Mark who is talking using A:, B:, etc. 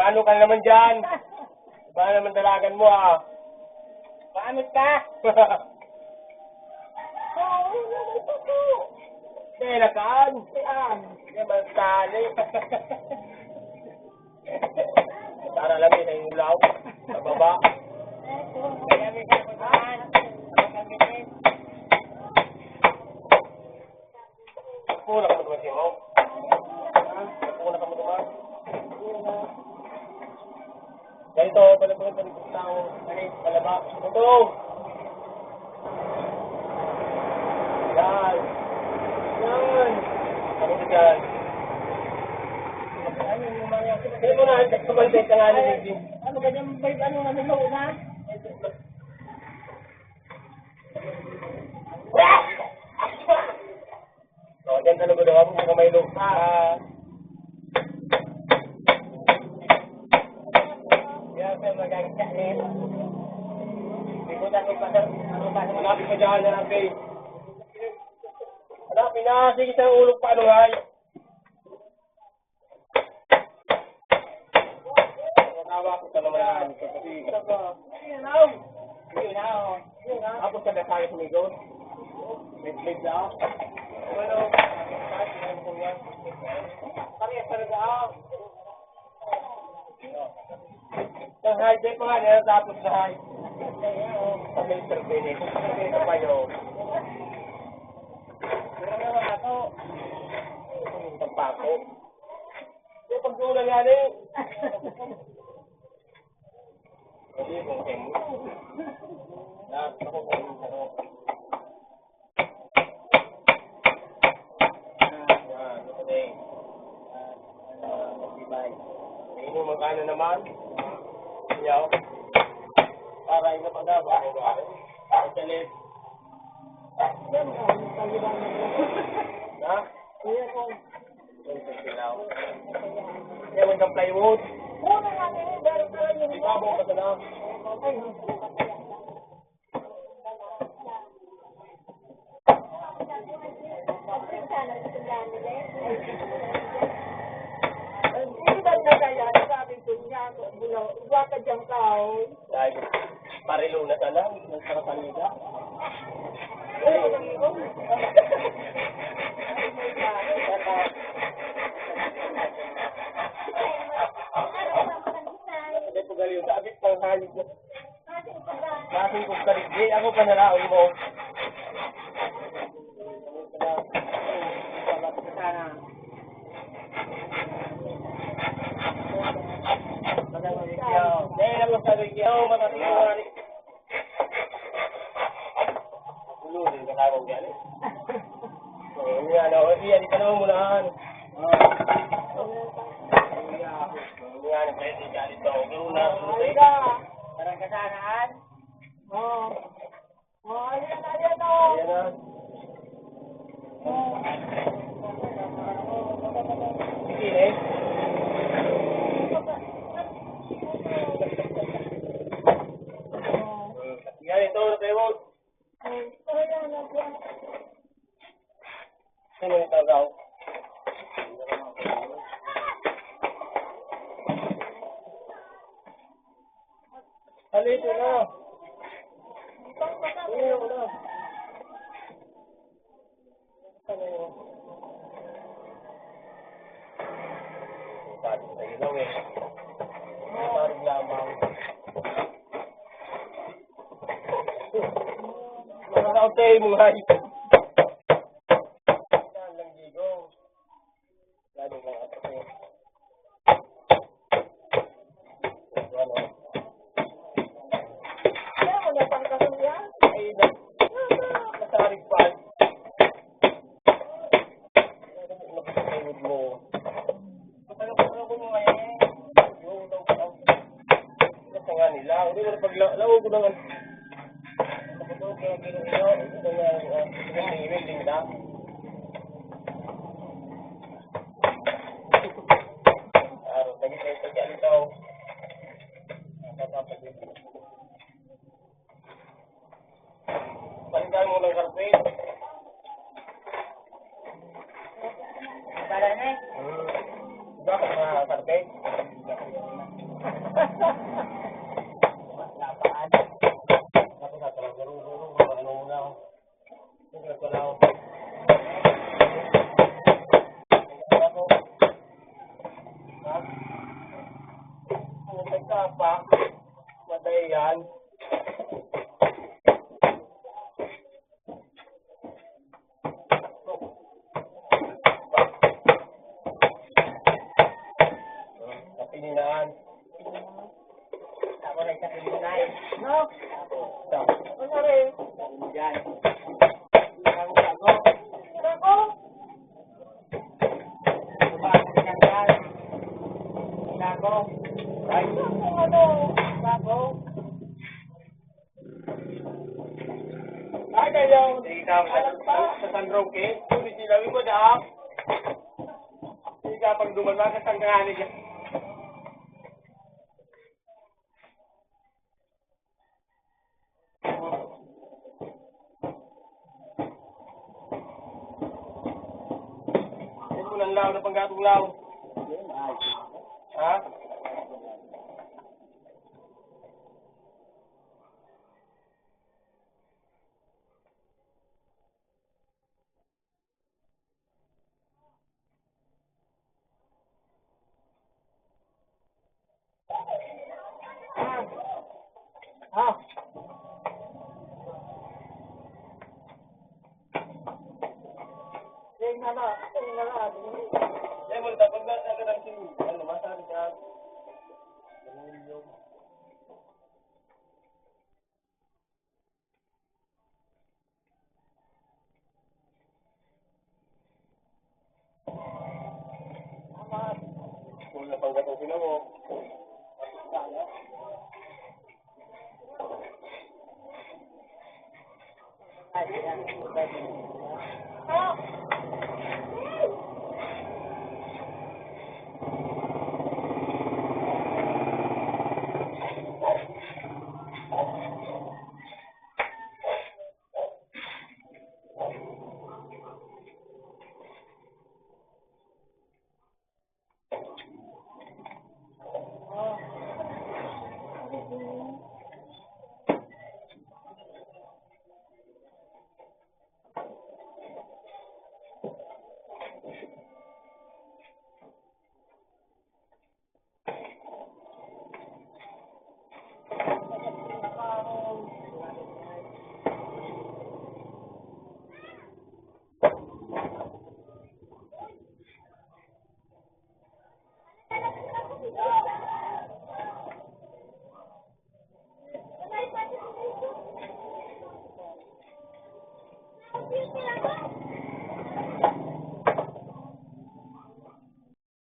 A: Ano ka naman dyan? Paano naman dalagan mo ah? Paano ka? Kailakan? Hindi man tali. Para lang yun ang ulaw. Sa baba. Puna ka mo tumasin mo? Puna ka mo tumasin? Ganito, balabot ng tao. Palaba. Ito! Yan! Yan! Ano ka dyan? Kaya mo na, kabantay ka nga na din.
B: Ano ganyan, may ano na nilo na?
A: O, dyan sa lubod ako, kung may lupa. Yan, pero magagita rin. Hindi ko dati pa hanapin ka dyan, hanapin. Hanapin na, sige sa ulog pa, ano nga. Matawak ko naman na dito kasi. Ako sa dasaya kumigos. May daw. Ano? Parehas talaga ako. Ang hijack pa nga niya, tapos na high. Sa Mr. Bennett. Ito pa yun. Pero naman ako. Pagpako. Yung pagdulan nga rin. Hindi, kung kemo. Lahat ako kung ano. Ini magkano naman? Yaw. Para ina pa daw. Pagkalit. Ha? Kaya magkang plywood. Di ba mo ka na? Dahil parilo na sana, nagsarapan nila. Hindi po galing yung sabit pang halig na. Masing kong kaligay, ako pa nalaon mo. Dahil naman sa rigyaw, matatiwari. Ululin ka tawag yan eh. Iyan, ika naman munahan. Iyan, pwede ka dito. Parang kasanaan? Oo. Ayan na. Sige eh. Yan ito, Tewod. Sino yung tagaw? Dito na. Wala. Pati sa ilaw eh. Marig lamang. Nakakautay mo nga ito. Yan lang gigo. Lalo lang ako sa'yo. Ano?
B: Kaya mo na pang yan.
A: Ay, nasarig pa. Nakasayod mo. Ano ko mo ngayon eh. Yung daw ko. Nasa nga nila. Hindi mo na paglaw ko naman. Kapag kaya ginuyo, ito yung email din nila. Araw, lagi tayo pagyan ito. Nakapapagin. Palitan mo ng carpet.
B: Para na eh.
A: Diba ka mga carpet?
B: Napaan.
A: Ako sa talagang garo-garo. Ano mo na ako. Tingnan ko lang. Ako. Ha? Pumunta ka pa. Maday yan. Kapininaan.
B: Ako na sa kilinay. No?
A: Isa.
B: Ano rin?
A: Yan.
B: Ako. Ako? Subasan niya yan. Ako.
A: Right?
B: Ano? Ako.
A: Ay, kayo. Ikaw, sa San Roque. Kung silawin mo daw. Ikaw, pag dumalang ka sa kanganin ka. Hindi mo lang law na panggatong law. Ha?
B: Ha? Tingnan na. Tingnan na.
A: Yan mo, dapat ba ka ng sin? Ano, masabi ka? Kung na panggatong sila mo.
B: Ha?